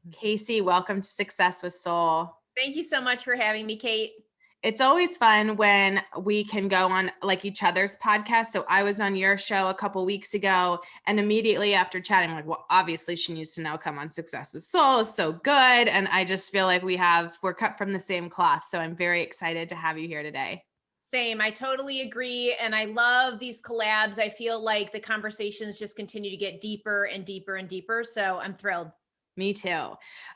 Kc, welcome to Success with Soul. Thank you so much for having me, Kate. It's always fun when we can go on like each other's podcast. So I was on your show a couple weeks ago, and immediately after chatting, I'm like, well, obviously she needs to now come on Success with Soul. It's so good. And I just feel like we're cut from the same cloth. So I'm very excited to have you here today. Same. I totally agree. And I love these collabs. I feel like the conversations just continue to get deeper and deeper and deeper. So I'm thrilled. Me too.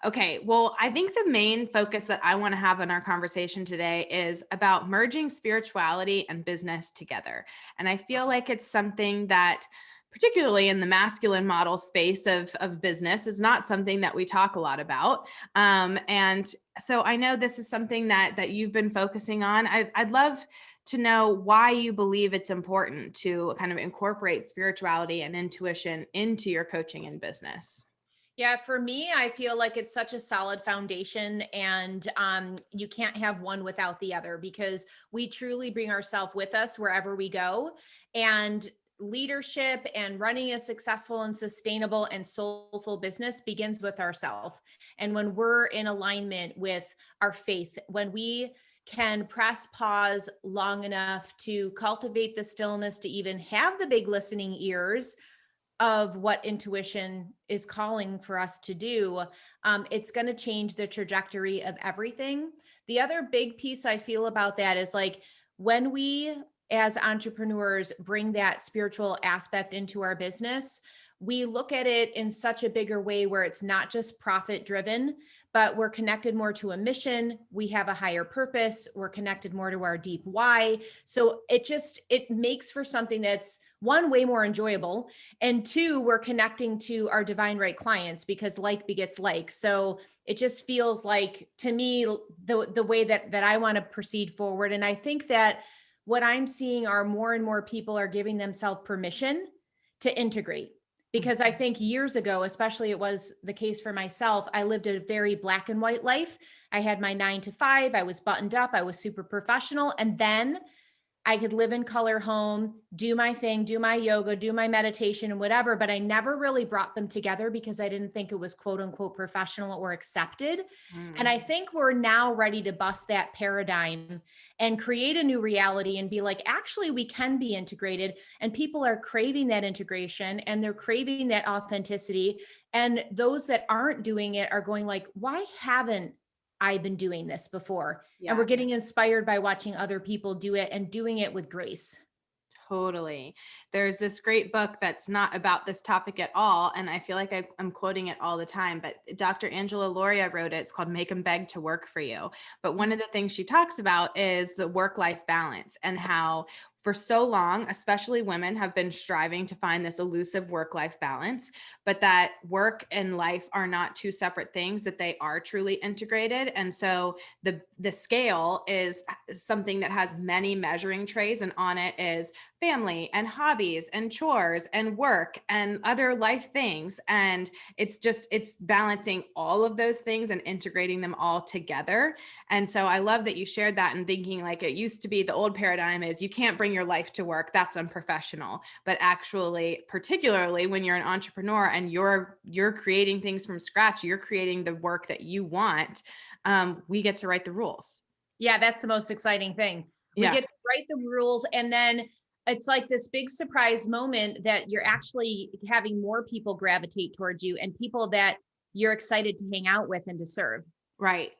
Okay. Well, I think the main focus that I want to have in our conversation today is about merging spirituality and business together. And I feel like it's something that, particularly in the masculine model space of business, is not something that we talk a lot about. And so I know this is something that you've been focusing on. I'd love to know why you believe it's important to kind of incorporate spirituality and intuition into your coaching and business. Yeah, for me, I feel like it's such a solid foundation, and you can't have one without the other, because we truly bring ourselves with us wherever we go. And leadership and running a successful and sustainable and soulful business begins with ourselves. And when we're in alignment with our faith, when we can press pause long enough to cultivate the stillness to even have the big listening ears of what intuition is calling for us to do, it's going to change the trajectory of everything. The other big piece I feel about that is like when we as entrepreneurs bring that spiritual aspect into our business, we look at it in such a bigger way where it's not just profit driven, but we're connected more to a mission. We have a higher purpose. We're connected more to our deep why. So it makes for something that's, one, way more enjoyable, and two, we're connecting to our divine right clients, because like begets like. So it just feels like, to me, the way that I want to proceed forward. And I think that what I'm seeing are more and more people are giving themselves permission to integrate. Because I think years ago, especially, it was the case for myself, I lived a very black and white life. I had my 9 to 5, I was buttoned up, I was super professional. And then I could live in color home, do my thing, do my yoga, do my meditation and whatever, but I never really brought them together because I didn't think it was quote unquote professional or accepted. And I think we're now ready to bust that paradigm and create a new reality and be like, actually, we can be integrated, and people are craving that integration and they're craving that authenticity. And those that aren't doing it are going like, why haven't I've been doing this before? Yeah. And we're getting inspired by watching other people do it and doing it with grace. Totally. There's this great book that's not about this topic at all, and I feel like I'm quoting it all the time, but Dr. Angela Lauria wrote it. It's called Make 'em Beg to Work for You. But one of the things she talks about is the work-life balance, and how for so long, especially women, have been striving to find this elusive work-life balance, but that work and life are not two separate things, that they are truly integrated. And so the scale is something that has many measuring trays, and on it is family and hobbies and chores and work and other life things. And it's balancing all of those things and integrating them all together. And so I love that you shared that, and thinking like, it used to be the old paradigm is you can't bring your life to work. That's unprofessional. But actually, particularly when you're an entrepreneur and you're creating things from scratch, you're creating the work that you want. We get to write the rules. Yeah, that's the most exciting thing. We get to write the rules, and then it's like this big surprise moment that you're actually having more people gravitate towards you, and people that you're excited to hang out with and to serve. Right.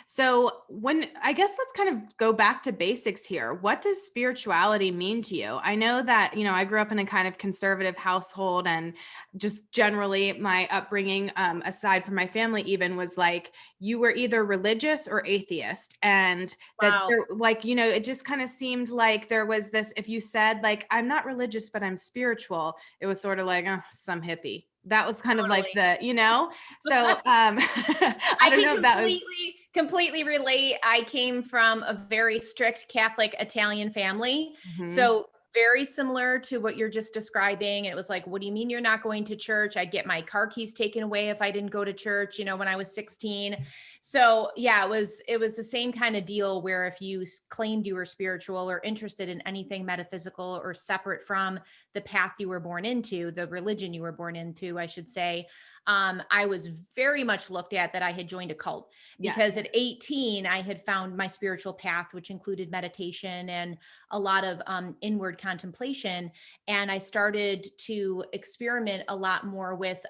So I guess let's kind of go back to basics here. What does spirituality mean to you? I know that, I grew up in a kind of conservative household, and just generally my upbringing, aside from my family even, was like, you were either religious or atheist. And that it just kind of seemed like there was this, if you said like, I'm not religious, but I'm spiritual, it was sort of like, oh, some hippie. That was kind of like the, so I don't know if that was completely relate. I came from a very strict Catholic Italian family. Mm-hmm. So very similar to what you're just describing. It was like, what do you mean you're not going to church? I'd get my car keys taken away if I didn't go to church, when I was 16. So, yeah, it was the same kind of deal where if you claimed you were spiritual or interested in anything metaphysical or separate from the path you were born into, the religion you were born into, I should say, I was very much looked at that I had joined a cult, Yes. because at 18 I had found my spiritual path, which included meditation and a lot of inward contemplation. And I started to experiment a lot more with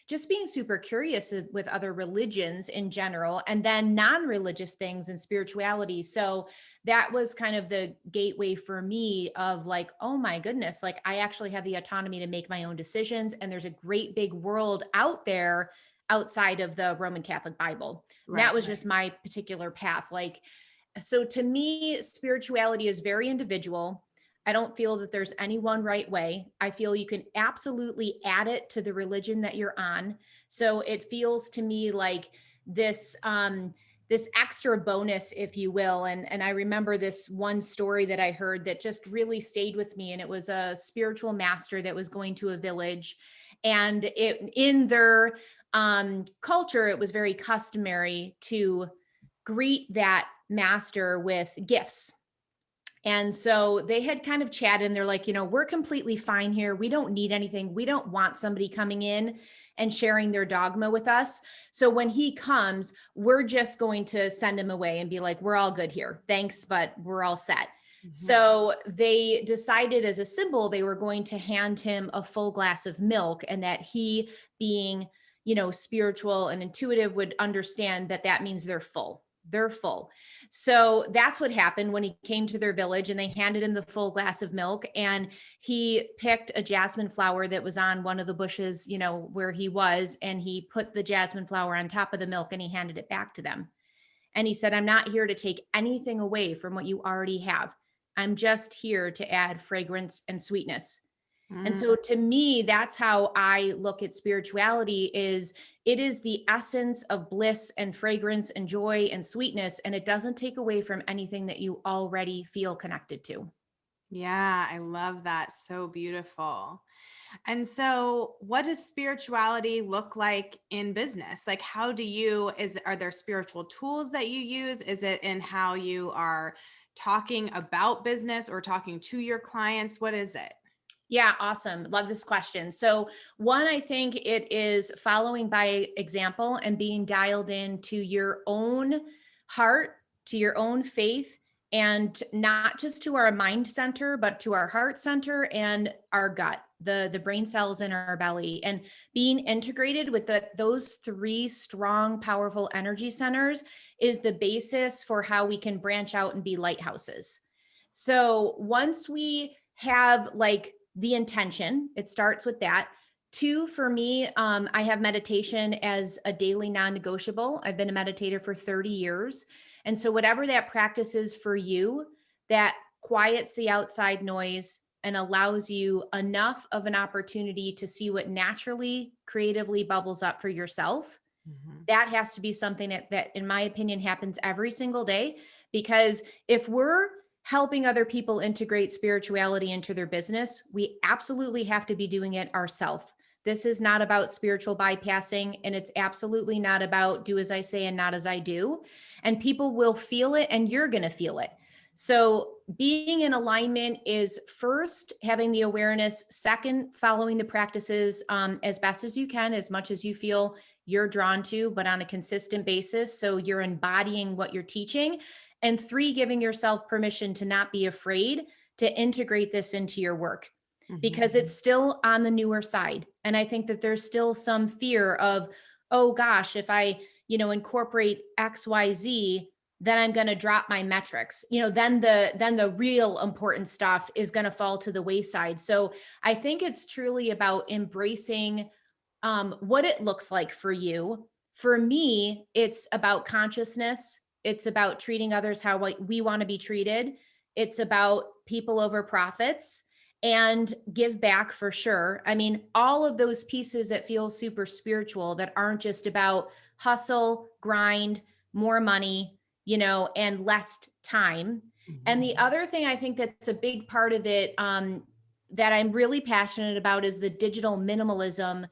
just being super curious with other religions in general, and then non-religious things and spirituality. So that was kind of the gateway for me of like, oh my goodness, like I actually have the autonomy to make my own decisions. And there's a great big world out there outside of the Roman Catholic Bible. And that Right. was just my particular path. Like, so to me, spirituality is very individual. I don't feel that there's any one right way. I feel you can absolutely add it to the religion that you're on. So it feels to me like this extra bonus, if you will. And I remember this one story that I heard that just really stayed with me. And it was a spiritual master that was going to a village, and in their culture, it was very customary to greet that master with gifts. And so they had kind of chatted, and they're like, we're completely fine here. We don't need anything. We don't want somebody coming in and sharing their dogma with us. So when he comes, we're just going to send him away and be like, we're all good here. Thanks, but we're all set. Mhm. So they decided as a symbol, they were going to hand him a full glass of milk, and that he, being, spiritual and intuitive, would understand that that means they're full. They're full. So that's what happened when he came to their village, and they handed him the full glass of milk, and he picked a jasmine flower that was on one of the bushes, where he was, and he put the jasmine flower on top of the milk, and he handed it back to them. And he said, I'm not here to take anything away from what you already have. I'm just here to add fragrance and sweetness. And Mm. so to me, that's how I look at spirituality. Is it is the essence of bliss and fragrance and joy and sweetness, and it doesn't take away from anything that you already feel connected to. Yeah, I love that. So beautiful. And so, what does spirituality look like in business? Like, how do you, are there spiritual tools that you use? Is it in how you are talking about business or talking to your clients? What is it? Yeah, awesome. Love this question. So, one, I think it is following by example and being dialed in to your own heart, to your own faith, and not just to our mind center, but to our heart center and our gut, the brain cells in our belly, and being integrated with those three strong, powerful energy centers is the basis for how we can branch out and be lighthouses. So, once we have like the intention, it starts with that. Two, for me, I have meditation as a daily non-negotiable. I've been a meditator for 30 years. And so whatever that practice is for you, that quiets the outside noise and allows you enough of an opportunity to see what naturally, creatively bubbles up for yourself. Mhm. That has to be something that in my opinion happens every single day. Because if we're helping other people integrate spirituality into their business, we absolutely have to be doing it ourselves. This is not about spiritual bypassing, and it's absolutely not about do as I say and not as I do. And people will feel it, and you're going to feel it. So being in alignment is first having the awareness, second following the practices as best as you can, as much as you feel you're drawn to, but on a consistent basis. So you're embodying what you're teaching. And three, giving yourself permission to not be afraid to integrate this into your work, Mhm. because it's still on the newer side. And I think that there's still some fear of, oh gosh, if I, incorporate XYZ, then I'm going to drop my metrics. Then the real important stuff is going to fall to the wayside. So I think it's truly about embracing what it looks like for you. For me, it's about consciousness. It's about treating others how we want to be treated. It's about people over profits and give back for sure. I mean, all of those pieces that feel super spiritual, that aren't just about hustle, grind, more money, and less time. And the Mhm. other thing I think that's a big part of it, that I'm really passionate about is the digital minimalism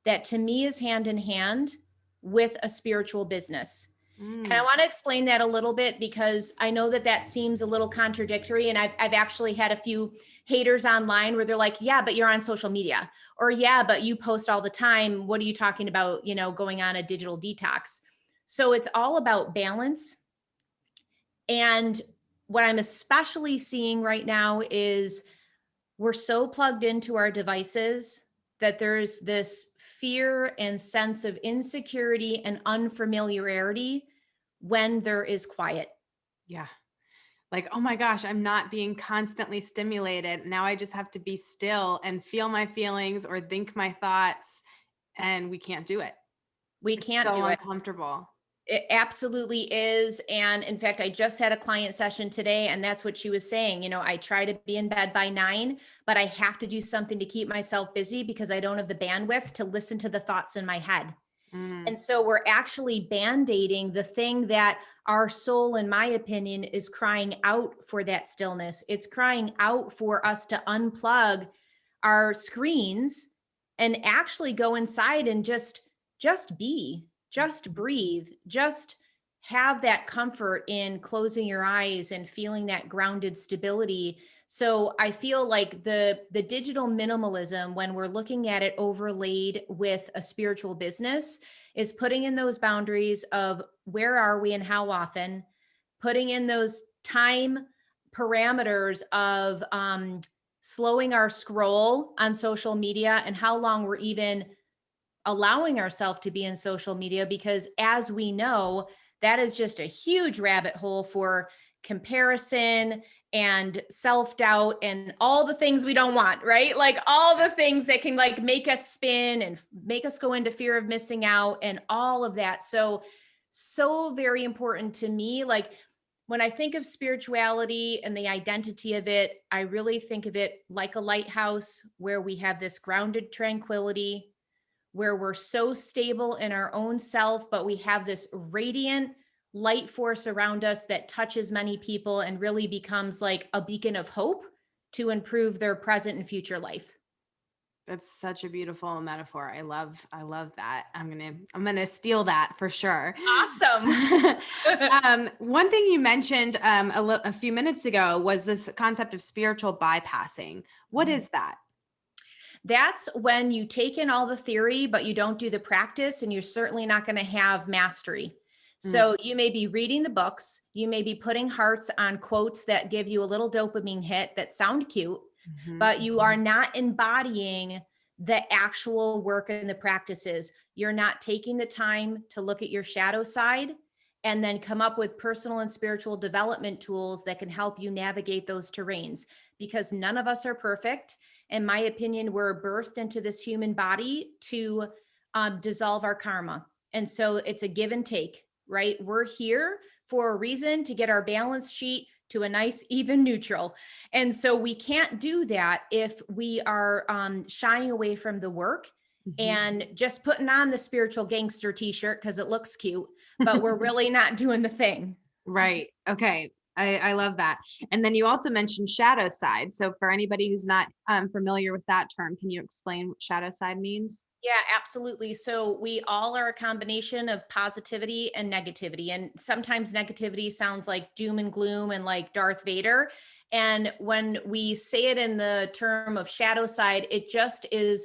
that to me is hand in hand with a spiritual business. And I Mm. want to explain that a little bit because I know that that seems a little contradictory. And I've actually had a few haters online where they're like, yeah, but you're on social media. Or, yeah, but you post all the time. What are you talking about, going on a digital detox? So it's all about balance. And what I'm especially seeing right now is we're so plugged into our devices that there's this fear and sense of insecurity and unfamiliarity when there is quiet. Yeah. Like, oh my gosh, I'm not being constantly stimulated. Now I just have to be still and feel my feelings or think my thoughts, and we can't do it. We It's can't so do it. uncomfortable. It absolutely is. And in fact, I just had a client session today, and that's what she was saying. I try to be in bed by 9, but I have to do something to keep myself busy because I don't have the bandwidth to listen to the thoughts in my head. Mm. And so we're actually band-aiding the thing that our soul, in my opinion, is crying out for that stillness. It's crying out for us to unplug our screens and actually go inside and just be, just breathe, just have that comfort in closing your eyes and feeling that grounded stability. So I feel like the digital minimalism, when we're looking at it overlaid with a spiritual business, is putting in those boundaries of where are we and how often, putting in those time parameters of slowing our scroll on social media and how long we're even allowing ourselves to be in social media, because as we know, that is just a huge rabbit hole for comparison and self-doubt and all the things we don't want, right? Like all the things that can like make us spin and make us go into fear of missing out and all of that. So very important to me. Like when I think of spirituality and the identity of it, I really think of it like a lighthouse where we have this grounded tranquility, where we're so stable in our own self, but we have this radiant light force around us that touches many people and really becomes like a beacon of hope to improve their present and future life. That's such a beautiful metaphor. I love that. I'm gonna steal that for sure. Awesome. One thing you mentioned a few minutes ago was this concept of spiritual bypassing. What is that? That's when you take in all the theory, but you don't do the practice, and you're certainly not going to have mastery. Mm. So you may be reading the books, you may be putting hearts on quotes that give you a little dopamine hit that sound cute, Mhm. but you are not embodying the actual work and the practices. You're not taking the time to look at your shadow side and then come up with personal and spiritual development tools that can help you navigate those terrains, because none of us are perfect. In my opinion, we're birthed into this human body to dissolve our karma. And so it's a give and take, right? We're here for a reason to get our balance sheet to a nice, even neutral. And so we can't do that if we are shying away from the work Mhm. and just putting on the spiritual gangster t-shirt because it looks cute, but we're really not doing the thing. Right. Okay. I love that. And then you also mentioned shadow side. So for anybody who's not familiar with that term, can you explain what shadow side means? Yeah, absolutely. So we all are a combination of positivity and negativity. And sometimes negativity sounds like doom and gloom and like Darth Vader. And when we say it in the term of shadow side, it just is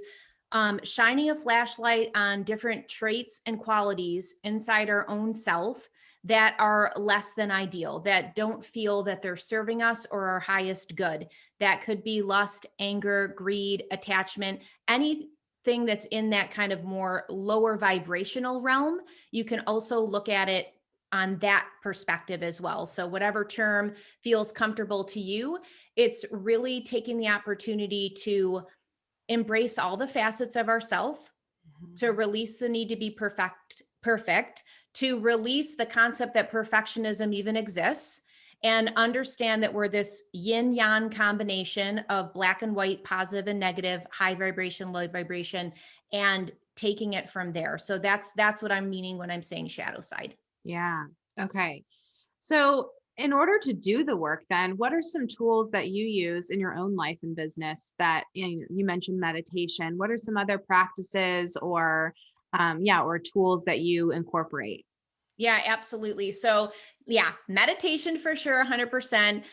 shining a flashlight on different traits and qualities inside our own self that are less than ideal, that don't feel that they're serving us or our highest good. That could be lust, anger, greed, attachment, anything that's in that kind of more lower vibrational realm. You can also look at it on that perspective as well. So, whatever term feels comfortable to you, it's really taking the opportunity to embrace all the facets of ourself, Mhm. to release the need to be perfect, to release the concept that perfectionism even exists, and understand that we're this yin yang combination of black and white, positive and negative, high vibration, low vibration, and taking it from there. So that's what I'm meaning when I'm saying shadow side. Yeah. Okay. So in order to do the work, then what are some tools that you use in your own life and business that, you mentioned meditation? What are some other practices or, yeah, or tools that you incorporate? Yeah, absolutely. So, yeah, meditation for sure, 100%.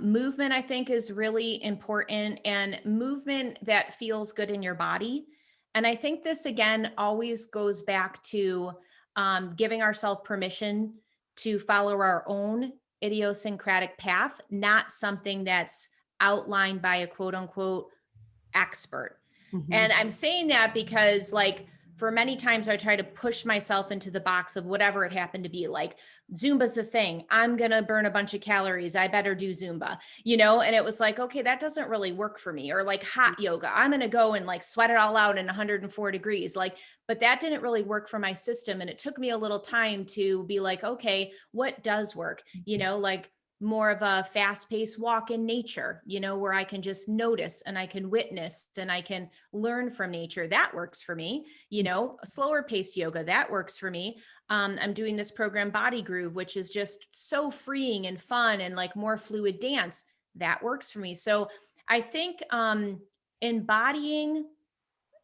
Movement, I think, is really important, and movement that feels good in your body. And I think this, again, always goes back to giving ourselves permission to follow our own idiosyncratic path, not something that's outlined by a quote unquote expert. Mhm. And I'm saying that because, like, for many times I try to push myself into the box of whatever it happened to be. Like, Zumba's the thing. I'm going to burn a bunch of calories. I better do Zumba, And it was like, okay, that doesn't really work for me. Or like hot yoga. I'm going to go and like sweat it all out in 104 degrees. Like, but that didn't really work for my system. And it took me a little time to be like, okay, what does work? Like, more of a fast-paced walk in nature, where I can just notice and I can witness and I can learn from nature. That works for me. A slower paced yoga, that works for me. I'm doing this program, Body Groove, which is just so freeing and fun and like more fluid dance. That works for me. So I think embodying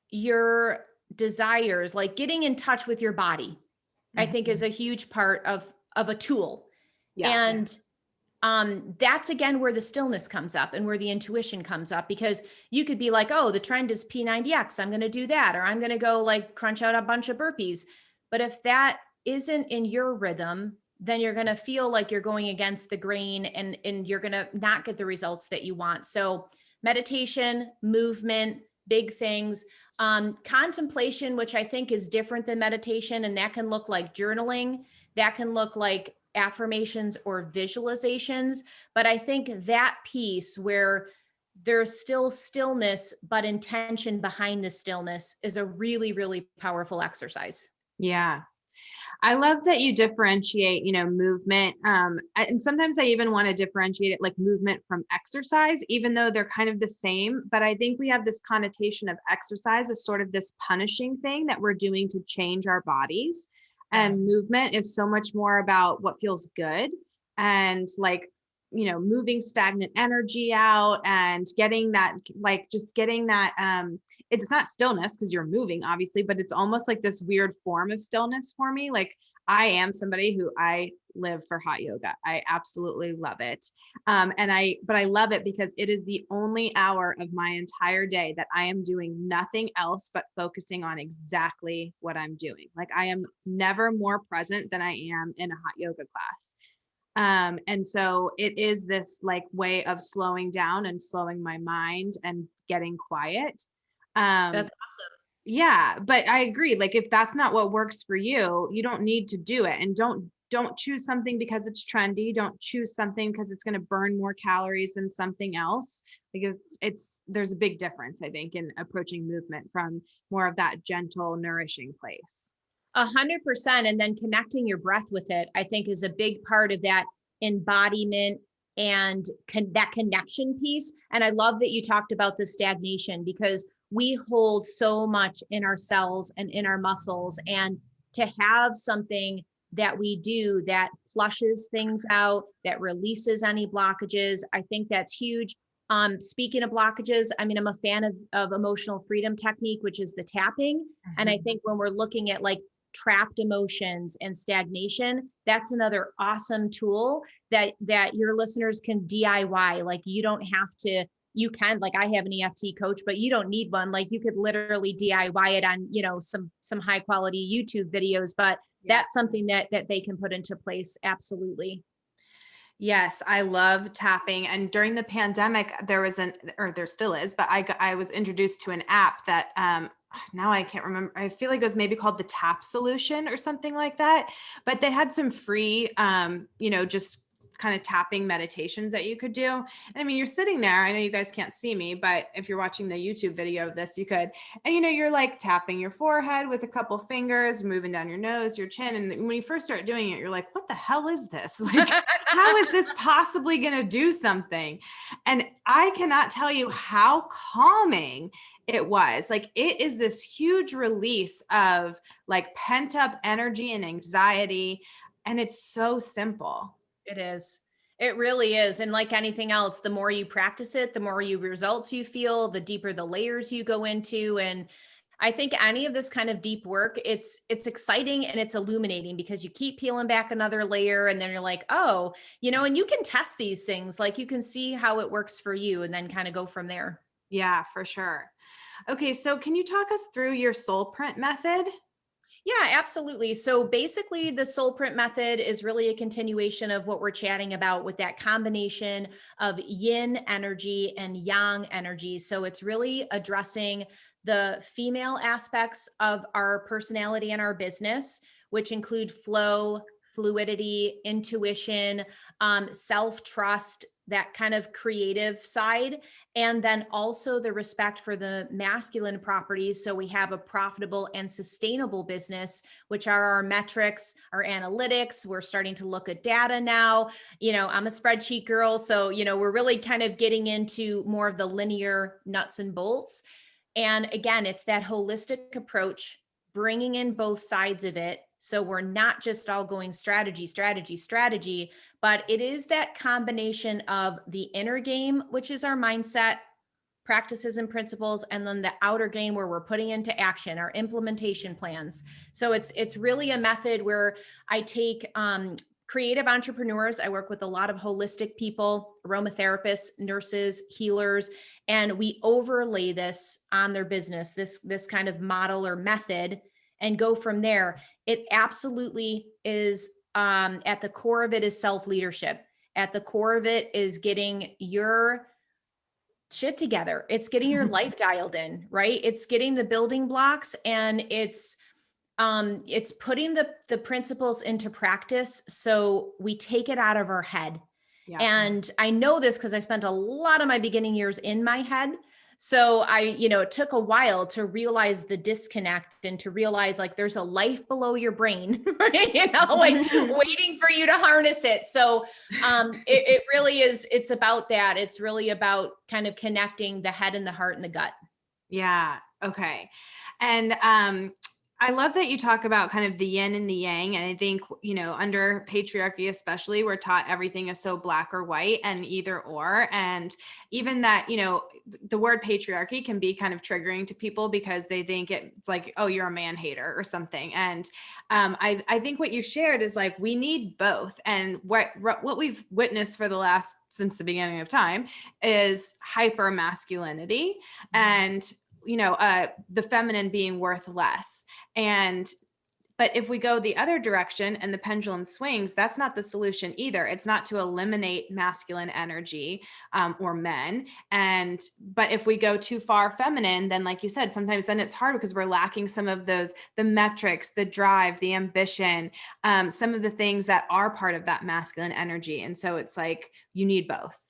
your desires, like getting in touch with your body, I think is Mhm. a huge part of a tool. Yeah. And that's again where the stillness comes up and where the intuition comes up, because you could be like, oh, the trend is P90X, I'm going to do that, or I'm going to go like crunch out a bunch of burpees. But if that isn't in your rhythm, then you're going to feel like you're going against the grain, and you're going to not get the results that you want. So meditation, movement, big things. Contemplation, which I think is different than meditation, and that can look like journaling, that can look like affirmations or visualizations. But I think that piece where there's still stillness, but intention behind the stillness is a really, really powerful exercise. Yeah. I love that you differentiate, movement. And sometimes I even want to differentiate it like movement from exercise, even though they're kind of the same. But I think we have this connotation of exercise as sort of this punishing thing that we're doing to change our bodies. Yeah. And movement is so much more about what feels good and like, moving stagnant energy out and getting that, like, just getting that, it's not stillness because you're moving, obviously, but it's almost like this weird form of stillness for me. Like, I am somebody who I live for hot yoga. I absolutely love it. But I love it because it is the only hour of my entire day that I am doing nothing else but focusing on exactly what I'm doing. Like, I am never more present than I am in a hot yoga class. And so it is this like way of slowing down and slowing my mind and getting quiet. Um, That's awesome. yeah, but I agree. Like, if that's not what works for you, you don't need to do it. And don't choose something because it's trendy. Don't choose something because it's going to burn more calories than something else. Because there's a big difference, I think, in approaching movement from more of that gentle, nourishing place. 100%. And then connecting your breath with it, I think, is a big part of that embodiment and that connection piece. And I love that you talked about the stagnation, because we hold so much in our cells and in our muscles. And to have something that we do that flushes things out, that releases any blockages, I think that's huge. Speaking of blockages, I mean, I'm a fan of emotional freedom technique, which is the tapping. And I Mhm. think when we're looking at like trapped emotions and stagnation, that's another awesome tool that your listeners can DIY. Like, you don't have to, you can, like, I have an EFT coach, but you don't need one. Like, you could literally DIY it on, some high quality YouTube videos, but Yeah. that's something that they can put into place. Absolutely. Yes, I love tapping. And during the pandemic, there was or there still is, but I was introduced to an app that, now I can't remember. I feel like it was maybe called the Tap Solution or something like that. But they had some free, just kind of tapping meditations that you could do. And I mean, you're sitting there. I know you guys can't see me, but if you're watching the YouTube video of this, you could. And you're like tapping your forehead with a couple fingers, moving down your nose, your chin. And when you first start doing it, you're like, what the hell is this? Like, how is this possibly going to do something? And I cannot tell you how calming it was. Like, it is this huge release of like pent up energy and anxiety. And it's so simple. It is. It really is. And like anything else, the more you practice it, the more you results you feel, the deeper the layers you go into. And I think any of this kind of deep work, it's exciting and it's illuminating because you keep peeling back another layer and then you're like, oh, and you can test these things. Like you can see how it works for you and then kind of go from there. Yeah, for sure. Okay, so can you talk us through your soul print method? Yeah, absolutely. So basically, the soul print method is really a continuation of what we're chatting about with that combination of yin energy and yang energy. So it's really addressing the female aspects of our personality and our business, which include flow, fluidity, intuition, self trust, that kind of creative side, and then also the respect for the masculine properties. So we have a profitable and sustainable business, which are our metrics, our analytics. We're starting to look at data now. I'm a spreadsheet girl. So, we're really kind of getting into more of the linear nuts and bolts. And again, it's that holistic approach, bringing in both sides of it. So we're not just all going strategy, strategy, strategy, but it is that combination of the inner game, which is our mindset, practices and principles, and then the outer game where we're putting into action our implementation plans. So it's really a method where I take creative entrepreneurs. I work with a lot of holistic people, aromatherapists, nurses, healers, and we overlay this on their business, this kind of model or method, and go from there. It absolutely is, at the core of it is self-leadership. At the core of it is getting your shit together. It's getting your life dialed in, right? It's getting the building blocks, and it's putting the principles into practice so we take it out of our head. Yeah. And I know this because I spent a lot of my beginning years in my head. So it took a while to realize the disconnect and to realize like there's a life below your brain, right? Like waiting for you to harness it. So it really is, it's about that. It's really about kind of connecting the head and the heart and the gut. Yeah. Okay. And I love that you talk about kind of the yin and the yang. And I think, under patriarchy, especially, we're taught everything is so black or white and either or. And even that, the word patriarchy can be kind of triggering to people because they think it's like, oh, you're a man hater or something. And I think what you shared is like, we need both. And what we've witnessed for the last, since the beginning of time, is hyper masculinity and the feminine being worth less. But if we go the other direction and the pendulum swings, that's not the solution either. It's not to eliminate masculine energy or men. But if we go too far feminine, then like you said, sometimes then it's hard because we're lacking some of those, the metrics, the drive, the ambition, some of the things that are part of that masculine energy. And so it's like, you need both.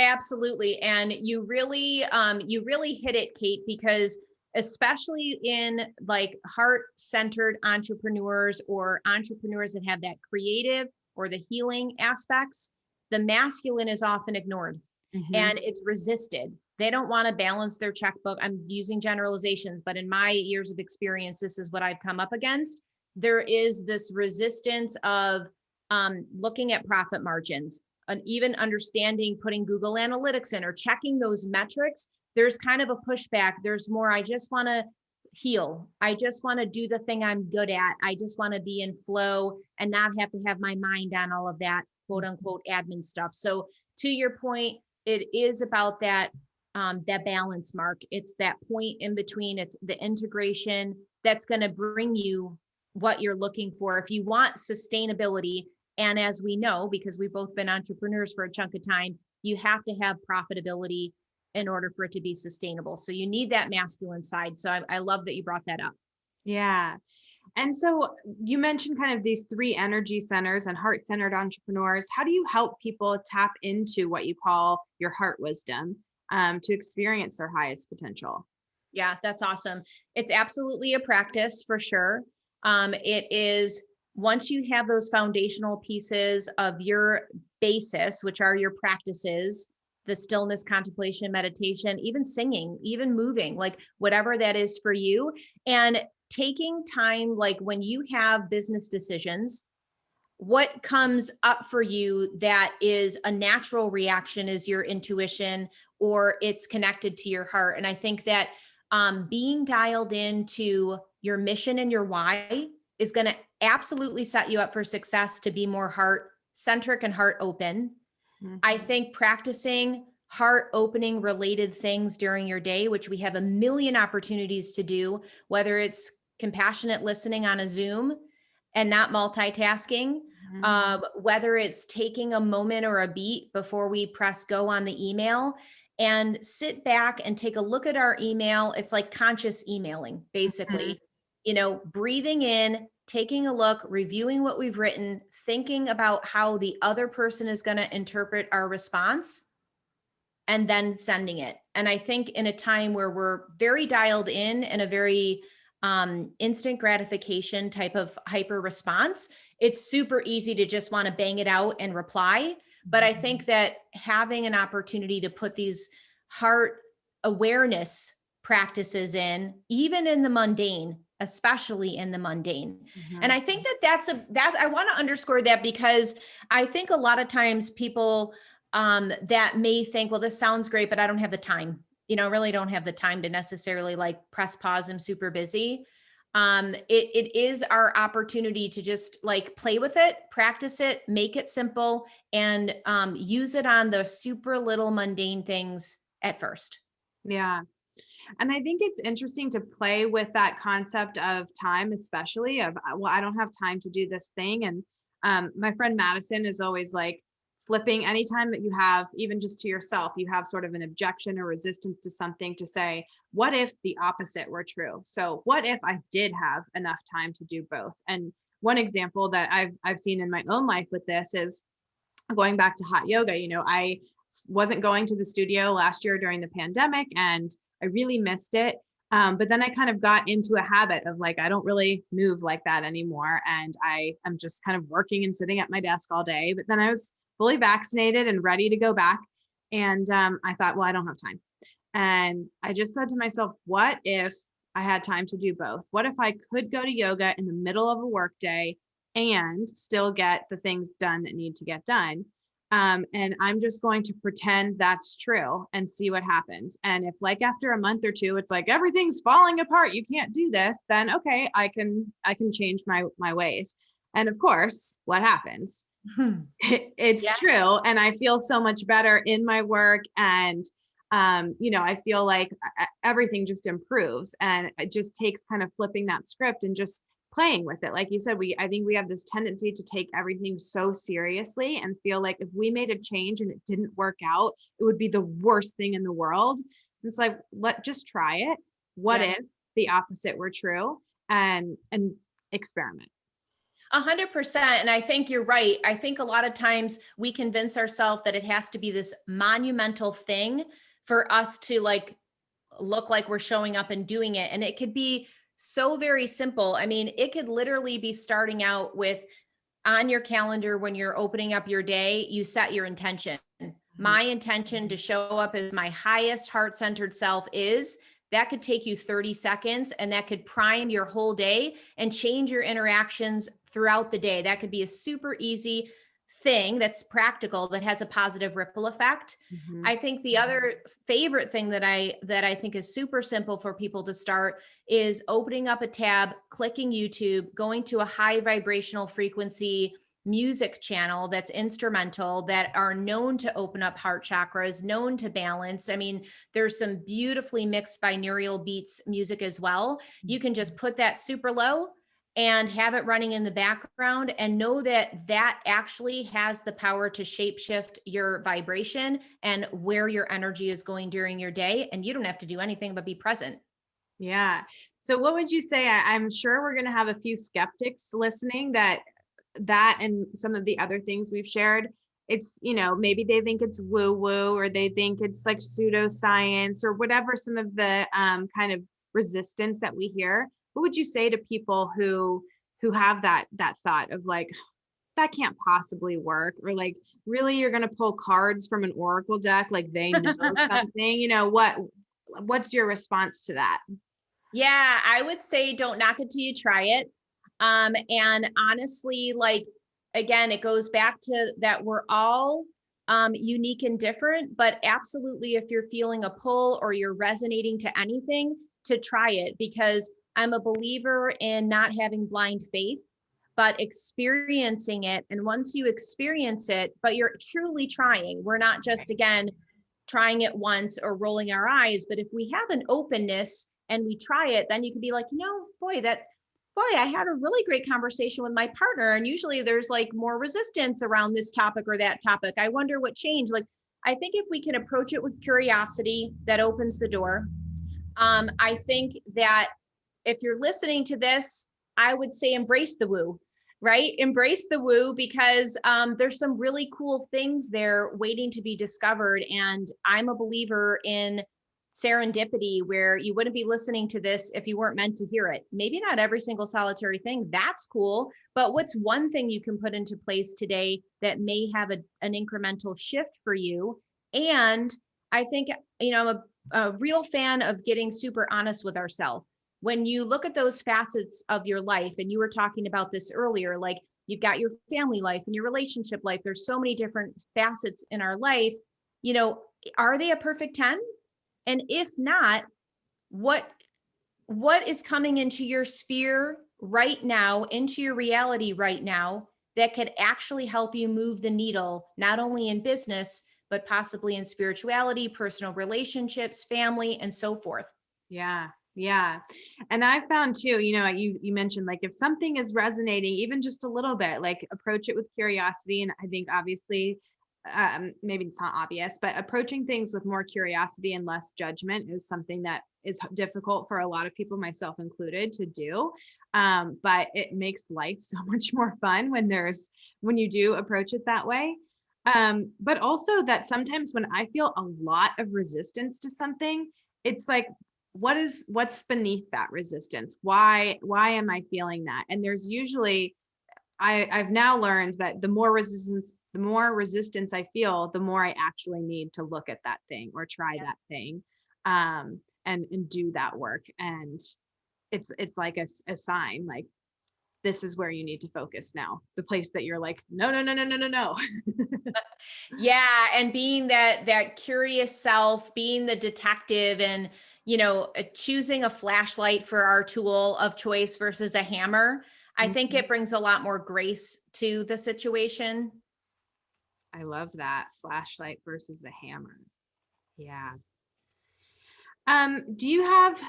Absolutely. And you really hit it, Kate, because especially in like heart-centered entrepreneurs or entrepreneurs that have that creative or the healing aspects, the masculine is often ignored Mhm. and it's resisted. They don't want to balance their checkbook. I'm using generalizations, but in my years of experience, this is what I've come up against. There is this resistance of looking at profit margins and even understanding putting Google Analytics in or checking those metrics. There's kind of a pushback. There's more, I just want to heal. I just want to do the thing I'm good at. I just want to be in flow and not have to have my mind on all of that quote unquote admin stuff. So to your point, it is about that balance, Mark. It's that point in between. It's the integration that's going to bring you what you're looking for. If you want sustainability, and as we know, because we've both been entrepreneurs for a chunk of time, you have to have profitability in order for it to be sustainable. So you need that masculine side. So I love that you brought that up. Yeah. And so you mentioned kind of these three energy centers and heart-centered entrepreneurs. How do you help people tap into what you call your heart wisdom to experience their highest potential? Yeah, that's awesome. It's absolutely a practice for sure. It is once you have those foundational pieces of your basis, which are your practices, the stillness, contemplation, meditation, even singing, even moving, like whatever that is for you. And taking time, like when you have business decisions, what comes up for you that is a natural reaction is your intuition, or it's connected to your heart. And I think that being dialed into your mission and your why is going to absolutely set you up for success to be more heart centric and heart open. I Mhm. think practicing heart opening related things during your day, which we have a million opportunities to do, whether it's compassionate listening on a Zoom and not multitasking, Mhm. whether it's taking a moment or a beat before we press go on the email and sit back and take a look at our email. It's like conscious emailing, Mhm. basically, breathing in, taking a look, reviewing what we've written, thinking about how the other person is going to interpret our response, and then sending it. And I think in a time where we're very dialed in and a very instant gratification type of hyper response, it's super easy to just want to bang it out and reply. But I think that having an opportunity to put these heart awareness practices in, even in the mundane, especially in the mundane. And Mhm. I think that that I want to underscore that, because I think a lot of times people that may think, well, this sounds great, but I don't have the time. Really don't have the time to necessarily like press pause. I'm super busy. It is our opportunity to just like play with it, practice it, make it simple, and use it on the super little mundane things at first. Yeah. And I think it's interesting to play with that concept of time, especially of, well, I don't have time to do this thing. And my friend Madison is always like flipping anytime that you have, even just to yourself, you have sort of an objection or resistance to something, to say, what if the opposite were true? So what if I did have enough time to do both? And one example that I've seen in my own life with this is going back to hot yoga. I wasn't going to the studio last year during the pandemic, and I really missed it. But then I kind of got into a habit of like, I don't really move like that anymore. And I am just kind of working and sitting at my desk all day. But then I was fully vaccinated and ready to go back. And I thought, well, I don't have time. And I just said to myself, what if I had time to do both? What if I could go to yoga in the middle of a work day and still get the things done that need to get done? And I'm just going to pretend that's true and see what happens. And if like after a month or two, it's like everything's falling apart, you can't do this, then okay, I can change my ways. And of course, what happens? Yeah. It's true. And I feel so much better in my work. And, I feel like everything just improves, and it just takes kind of flipping that script and just playing with it. Like you said, I think we have this tendency to take everything so seriously and feel like if we made a change and it didn't work out, it would be the worst thing in the world. And it's like, just try it. What Yeah. if the opposite were true? And experiment. 100%. And I think you're right. I think a lot of times we convince ourselves that it has to be this monumental thing for us to like look like we're showing up and doing it. And it could be so very simple. I mean, it could literally be starting out with, on your calendar when you're opening up your day, you set your intention. Mhm. My intention to show up as my highest heart centered self is, that could take you 30 seconds and that could prime your whole day and change your interactions throughout the day. That could be a super easy thing that's practical, that has a positive ripple effect. Mhm. I think the other favorite thing that I think is super simple for people to start is opening up a tab, clicking YouTube, going to a high vibrational frequency music channel that's instrumental, that are known to open up heart chakras, known to balance. I mean, there's some beautifully mixed binaural beats music as well. You can just put that super low and have it running in the background, and know that that actually has the power to shapeshift your vibration and where your energy is going during your day. And you don't have to do anything but be present. Yeah. So what would you say? I'm sure we're going to have a few skeptics listening that and some of the other things we've shared, it's, maybe they think it's woo woo, or they think it's like pseudoscience or whatever, some of the kind of resistance that we hear. What would you say to people who have that thought of like, that can't possibly work, or like, really, you're going to pull cards from an oracle deck like they know something? What's your response to that? Yeah, I would say don't knock it till you try it. And honestly, like, again, it goes back to that we're all unique and different, but absolutely, if you're feeling a pull or you're resonating to anything, to try it, because I'm a believer in not having blind faith, but experiencing it. And once you experience it, but you're truly trying, we're not just, again, trying it once or rolling our eyes, but if we have an openness and we try it, then you can be like, boy, I had a really great conversation with my partner. And usually there's like more resistance around this topic or that topic. I wonder what changed. Like, I think if we can approach it with curiosity, that opens the door. I think that if you're listening to this, I would say embrace the woo, right? Embrace the woo, because there's some really cool things there waiting to be discovered. And I'm a believer in serendipity, where you wouldn't be listening to this if you weren't meant to hear it. Maybe not every single solitary thing, that's cool. But what's one thing you can put into place today that may have an incremental shift for you? And I think, I'm a real fan of getting super honest with ourselves. When you look at those facets of your life, and you were talking about this earlier, like you've got your family life and your relationship life, there's so many different facets in our life, are they a perfect 10? And if not, what is coming into your sphere right now, into your reality right now, that could actually help you move the needle, not only in business, but possibly in spirituality, personal relationships, family, and so forth. Yeah. Yeah. And I found too, you mentioned like if something is resonating even just a little bit, like approach it with curiosity. And I think obviously, maybe it's not obvious, but approaching things with more curiosity and less judgment is something that is difficult for a lot of people, myself included, to do. But it makes life so much more fun when you do approach it that way. But also that sometimes when I feel a lot of resistance to something, it's like, what's beneath that resistance? Why am I feeling that? And there's usually, I've now learned that the more resistance I feel, the more I actually need to look at that thing or try Yeah. that thing, and do that work. And it's like a sign, like this is where you need to focus now. The place that you're like, no, no, no, no, no, no, no. Yeah, and being that curious self, being the detective, and choosing a flashlight for our tool of choice versus a hammer, I think Mhm. it brings a lot more grace to the situation. I love that flashlight versus a hammer. Yeah. Do you have,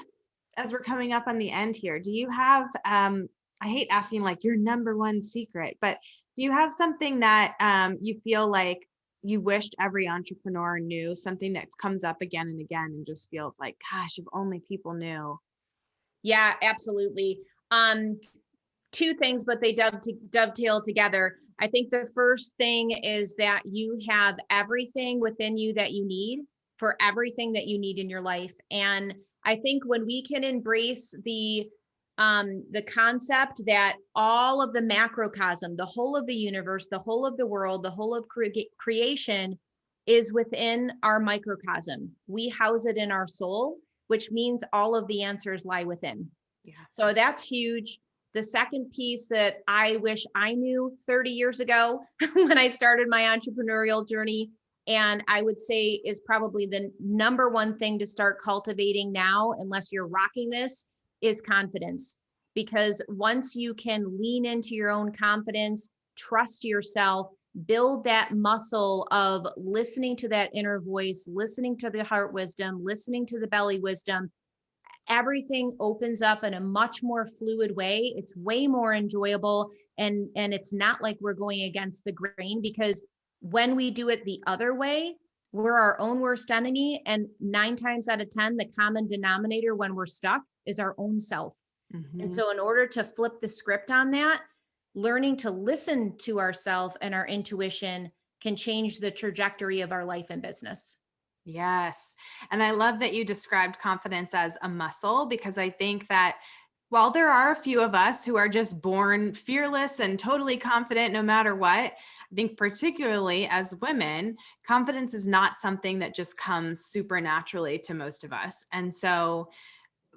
as we're coming up on the end here, do you have, I hate asking like your number one secret, but do you have something that you feel like you wished every entrepreneur knew, something that comes up again and again and just feels like, gosh, if only people knew? Yeah, absolutely. Um, Two things, but they dovetail together. I think the first thing is that you have everything within you that you need for everything that you need in your life. And I think when we can embrace the concept that all of the macrocosm, the whole of the universe, the whole of the world, the whole of creation is within our microcosm. We house it in our soul, which means all of the answers lie within. Yeah. So that's huge. The second piece that I wish I knew 30 years ago when I started my entrepreneurial journey, and I would say is probably the number one thing to start cultivating now, unless you're rocking this, is confidence. Because once you can lean into your own confidence, trust yourself, build that muscle of listening to that inner voice, listening to the heart wisdom, listening to the belly wisdom, everything opens up in a much more fluid way. It's way more enjoyable, and it's not like we're going against the grain, because when we do it the other way, we're our own worst enemy, and 9 times out of 10 the common denominator when we're stuck is our own self. And Hmm. so in order to flip the script on that, learning to listen to ourselves and our intuition can change the trajectory of our life and business. Yes. And I love that you described confidence as a muscle, because I think that while there are a few of us who are just born fearless and totally confident no matter what, I think particularly as women, confidence is not something that just comes supernaturally to most of us. And so,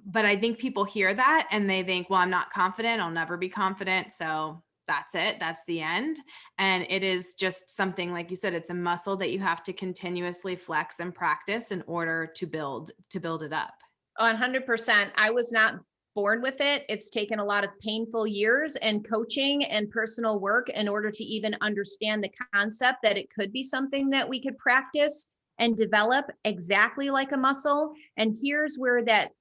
but I think people hear that and they think, well, I'm not confident. I'll never be confident. So that's it. That's the end. And it is just something, like you said, it's a muscle that you have to continuously flex and practice in order to build it up. 100%. I was not born with it. It's taken a lot of painful years and coaching and personal work in order to even understand the concept that it could be something that we could practice and develop exactly like a muscle. And here's where that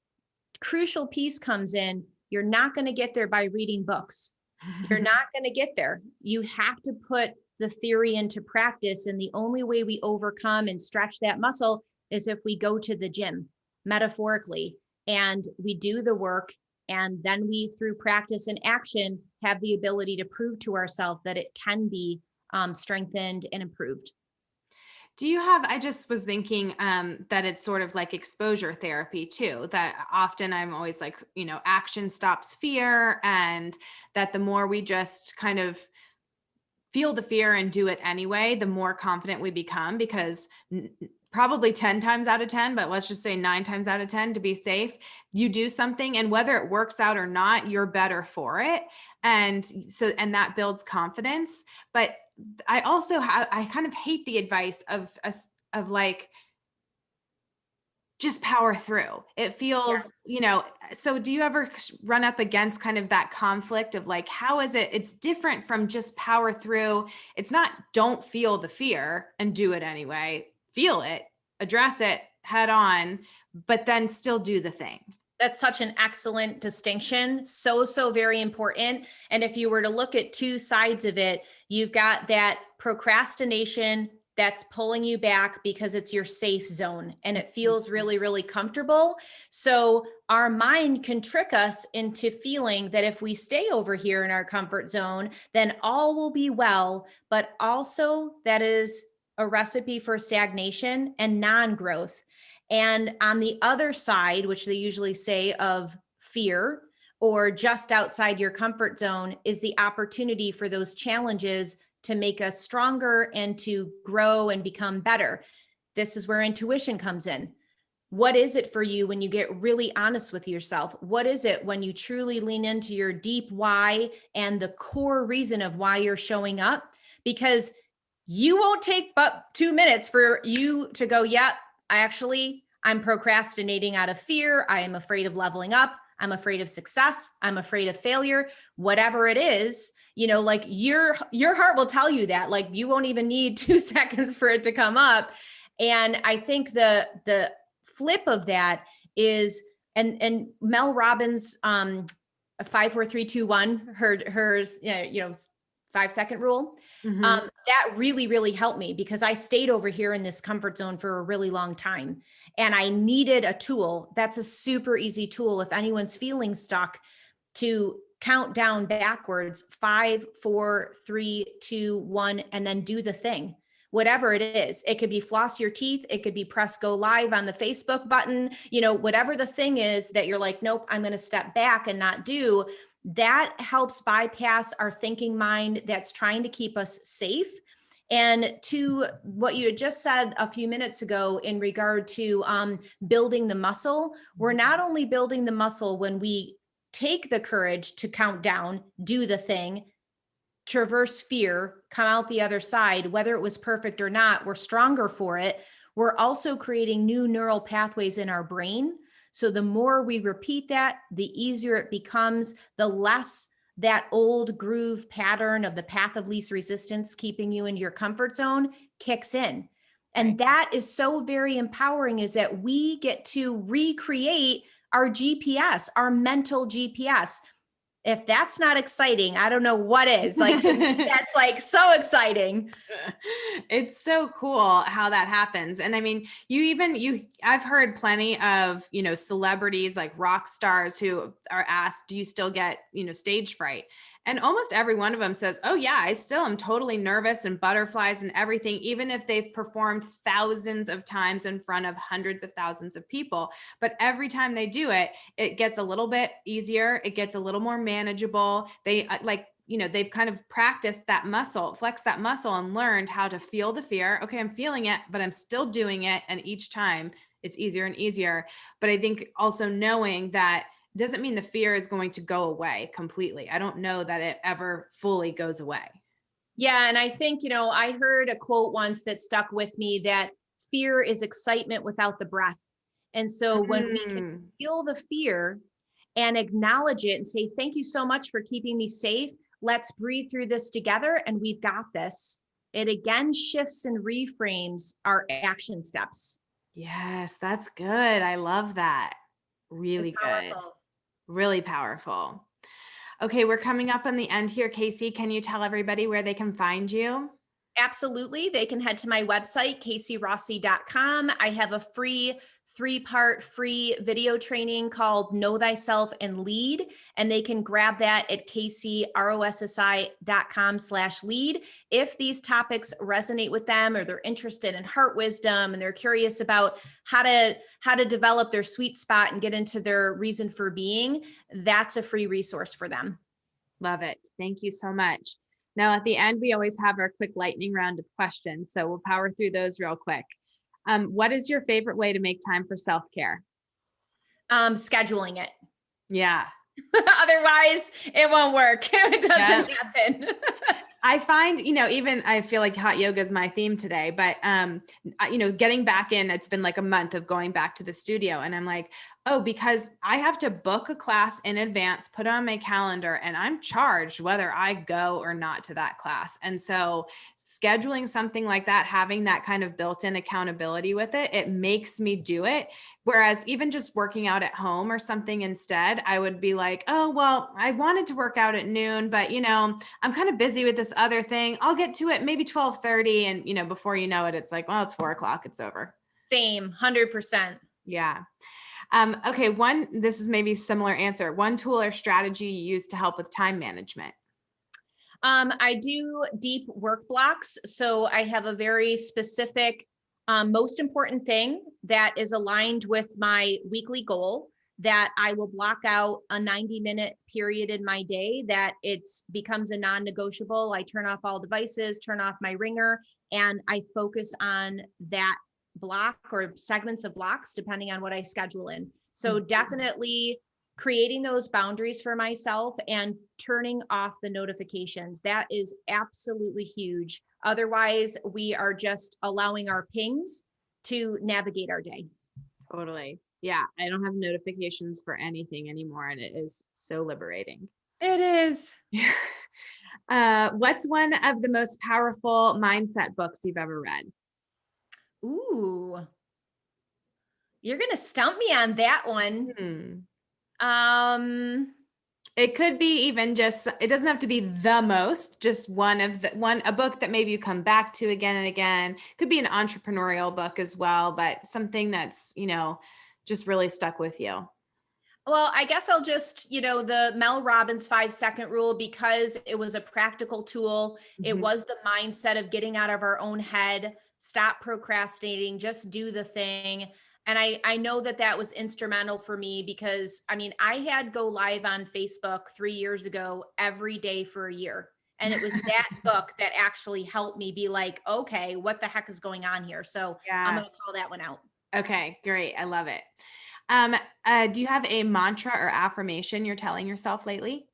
crucial piece comes in. You're not going to get there by reading books. You're not going to get there. You have to put the theory into practice. And the only way we overcome and stretch that muscle is if we go to the gym, metaphorically, and we do the work. And then we, through practice and action, have the ability to prove to ourselves that it can be strengthened and improved. Do you have, I just was thinking that it's sort of like exposure therapy too, that often I'm always like, action stops fear, and that the more we just kind of feel the fear and do it anyway, the more confident we become, because probably 10 times out of 10, but let's just say 9 times out of 10 to be safe, you do something, and whether it works out or not, you're better for it. And that builds confidence. But I kind of hate the advice of like, just power through. It Yeah. feels, so do you ever run up against kind of that conflict of like, how is it? It's different from just power through. It's not don't feel the fear and do it anyway. Feel it, address it head on, but then still do the thing. That's such an excellent distinction. So, so very important. And if you were to look at two sides of it, you've got that procrastination that's pulling you back because it's your safe zone and it feels really, really comfortable. So, our mind can trick us into feeling that if we stay over here in our comfort zone, then all will be well. But also, that is a recipe for stagnation and non growth. And on the other side, which they usually say of fear or just outside your comfort zone, is the opportunity for those challenges to make us stronger and to grow and become better. This is where intuition comes in. What is it for you when you get really honest with yourself? What is it when you truly lean into your deep why and the core reason of why you're showing up? Because you won't take but 2 minutes for you to go, yeah, I'm procrastinating out of fear. I am afraid of leveling up. I'm afraid of success. I'm afraid of failure, whatever it is, like your heart will tell you that, like you won't even need 2 seconds for it to come up. And I think the flip of that is, and Mel Robbins, 5 4 3 2 1, hers, 5-second rule. Mhm. That really, really helped me because I stayed over here in this comfort zone for a really long time. And I needed a tool. That's a super easy tool. If anyone's feeling stuck, to count down backwards, 5 4 3 2 1, and then do the thing. Whatever it is, it could be floss your teeth. It could be press go live on the Facebook button, whatever the thing is that you're like, nope, I'm going to step back and not do. That helps bypass our thinking mind that's trying to keep us safe. And to what you had just said a few minutes ago in regard to building the muscle, we're not only building the muscle when we take the courage to count down, do the thing, traverse fear, come out the other side, whether it was perfect or not, we're stronger for it. We're also creating new neural pathways in our brain. So the more we repeat that, the easier it becomes, the less that old groove pattern of the path of least resistance, keeping you in your comfort zone, kicks in. And Right. that is so very empowering, is that we get to recreate our GPS, our mental GPS. If that's not exciting, I don't know what is. Like, to me, that's like so exciting. It's so cool how that happens. And I mean, I've heard plenty of, celebrities like rock stars who are asked, do you still get, stage fright? And almost every one of them says, oh yeah, I still am totally nervous and butterflies and everything, even if they've performed thousands of times in front of hundreds of thousands of people. But every time they do it, it gets a little bit easier. It gets a little more manageable. They've kind of practiced that muscle, flexed that muscle, and learned how to feel the fear. Okay, I'm feeling it, but I'm still doing it. And each time it's easier and easier. But I think also knowing that doesn't mean the fear is going to go away completely. I don't know that it ever fully goes away. Yeah. And I think, I heard a quote once that stuck with me, that fear is excitement without the breath. And so when we can Mm, feel the fear and acknowledge it and say, thank you so much for keeping me safe. Let's breathe through this together and we've got this. It again shifts and reframes our action steps. yes, that's good. I love that. It's Really good. powerful. Really powerful. Okay, we're coming up on the end here. Kc, can you tell everybody where they can find you? Absolutely. They can head to my website, kcrossi.com. I have a free 3-part free video training called Know Thyself and Lead. And they can grab that at kcrossi.com/lead. If these topics resonate with them, or they're interested in heart wisdom and they're curious about how to develop their sweet spot and get into their reason for being, that's a free resource for them. Love it. Thank you so much. Now, at the end, we always have our quick lightning round of questions. So we'll power through those real quick. What is your favorite way to make time for self-care? Scheduling it. Yeah. Otherwise, it won't work. It Yeah. doesn't happen. I find, even I feel like hot yoga is my theme today, but getting back in, it's been like a month of going back to the studio, and I'm like, oh, because I have to book a class in advance, put it on my calendar, and I'm charged whether I go or not to that class. And so scheduling something like that, having that kind of built-in accountability with it, it makes me do it. Whereas even just working out at home or something instead, I would be like, oh, well, I wanted to work out at noon, but I'm kind of busy with this other thing. I'll get to it maybe 12:30. And, before you know it, it's like, well, it's 4 o'clock. It's over. Same, 100%. Yeah. Okay. This is maybe a similar answer. One tool or strategy you use to help with time management. I do deep work blocks. So I have a very specific, most important thing that is aligned with my weekly goal, that I will block out a 90-minute period in my day, that it becomes a non-negotiable. I turn off all devices, turn off my ringer, and I focus on that block or segments of blocks, depending on what I schedule in. So Mhm. definitely creating those boundaries for myself and turning off the notifications. That is absolutely huge. Otherwise, we are just allowing our pings to navigate our day. Totally. Yeah. I don't have notifications for anything anymore, and it is so liberating. It is. What's one of the most powerful mindset books you've ever read? Ooh, you're going to stump me on that one. Hmm. Um, It could be even just, it doesn't have to be the most, just a book that maybe you come back to again and again. Could be an entrepreneurial book as well, but something that's, just really stuck with you. Well, I guess I'll just, the Mel Robbins 5-second rule, because it was a practical tool. It Mhm. was the mindset of getting out of our own head, stop procrastinating, just do the thing. And I know that was instrumental for me, because I had go live on Facebook 3 years ago every day for a year. And it was that book that actually helped me be like, okay, what the heck is going on here? So I'm Yeah. going to call that one out. Okay, great. I love it. Do you have a mantra or affirmation you're telling yourself lately?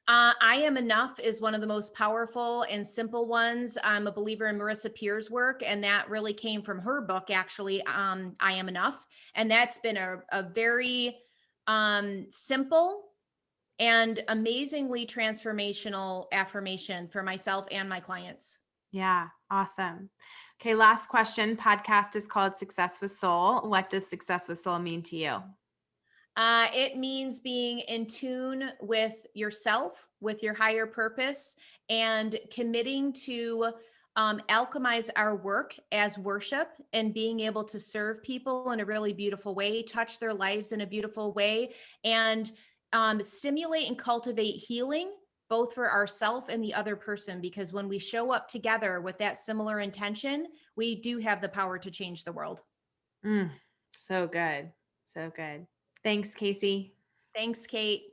I am enough is one of the most powerful and simple ones. I'm a believer in Marissa Peer's work, and that really came from her book, actually, I Am Enough. And that's been a very simple and amazingly transformational affirmation for myself and my clients. Yeah, awesome. Okay, last question. Podcast is called Success with Soul. What does success with soul mean to you? It means being in tune with yourself, with your higher purpose, and committing to alchemize our work as worship, and being able to serve people in a really beautiful way, touch their lives in a beautiful way, and stimulate and cultivate healing, both for ourself and the other person. Because when we show up together with that similar intention, we do have the power to change the world. Mm, so good. So good. Thanks, Casey. Thanks, Kate.